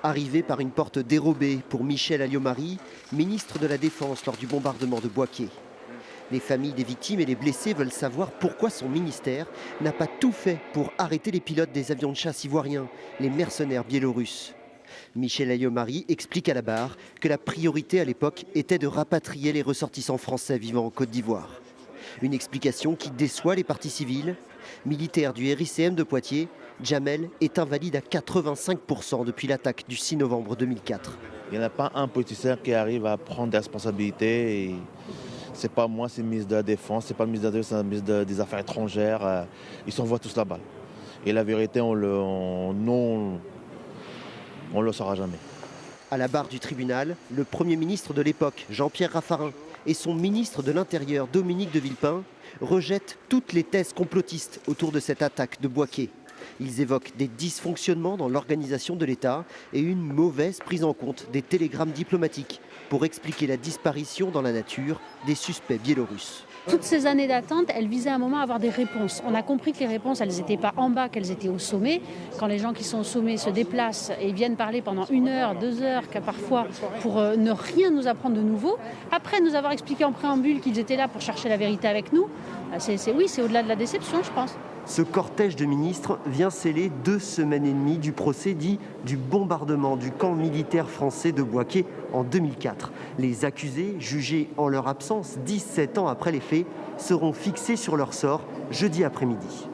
Arrivé par une porte dérobée pour Michel Alliot-Marie, ministre de la Défense lors du bombardement de Bouaké. Les familles des victimes et les blessés veulent savoir pourquoi son ministère n'a pas tout fait pour arrêter les pilotes des avions de chasse ivoiriens, les mercenaires biélorusses. Michel Alliot-Marie explique à la barre que la priorité à l'époque était de rapatrier les ressortissants français vivant en Côte d'Ivoire. Une explication qui déçoit les parties civiles. Militaire du RICM de Poitiers, Jamel est invalide à 85% depuis l'attaque du 6 novembre 2004. Il n'y en a pas un politicien qui arrive à prendre des responsabilités. Et c'est pas moi, c'est le ministre de la Défense, c'est pas le ministre de la Défense, c'est le ministre des Affaires étrangères. Ils s'envoient tous la balle. Et la vérité, on le saura jamais. À la barre du tribunal, le Premier ministre de l'époque, Jean-Pierre Raffarin, et son ministre de l'Intérieur, Dominique de Villepin, rejettent toutes les thèses complotistes autour de cette attaque de Bouaké. Ils évoquent des dysfonctionnements dans l'organisation de l'État et une mauvaise prise en compte des télégrammes diplomatiques pour expliquer la disparition dans la nature des suspects biélorusses. Toutes ces années d'attente, elles visaient à un moment à avoir des réponses. On a compris que les réponses, elles n'étaient pas en bas, qu'elles étaient au sommet. Quand les gens qui sont au sommet se déplacent et viennent parler pendant 1 heure, 2 heures, parfois pour ne rien nous apprendre de nouveau, après nous avoir expliqué en préambule qu'ils étaient là pour chercher la vérité avec nous, c'est au-delà de la déception, je pense. Ce cortège de ministres vient sceller 2 semaines et demie du procès dit du bombardement du camp militaire français de Bouaké en 2004. Les accusés, jugés en leur absence 17 ans après les faits, seront fixés sur leur sort jeudi après-midi.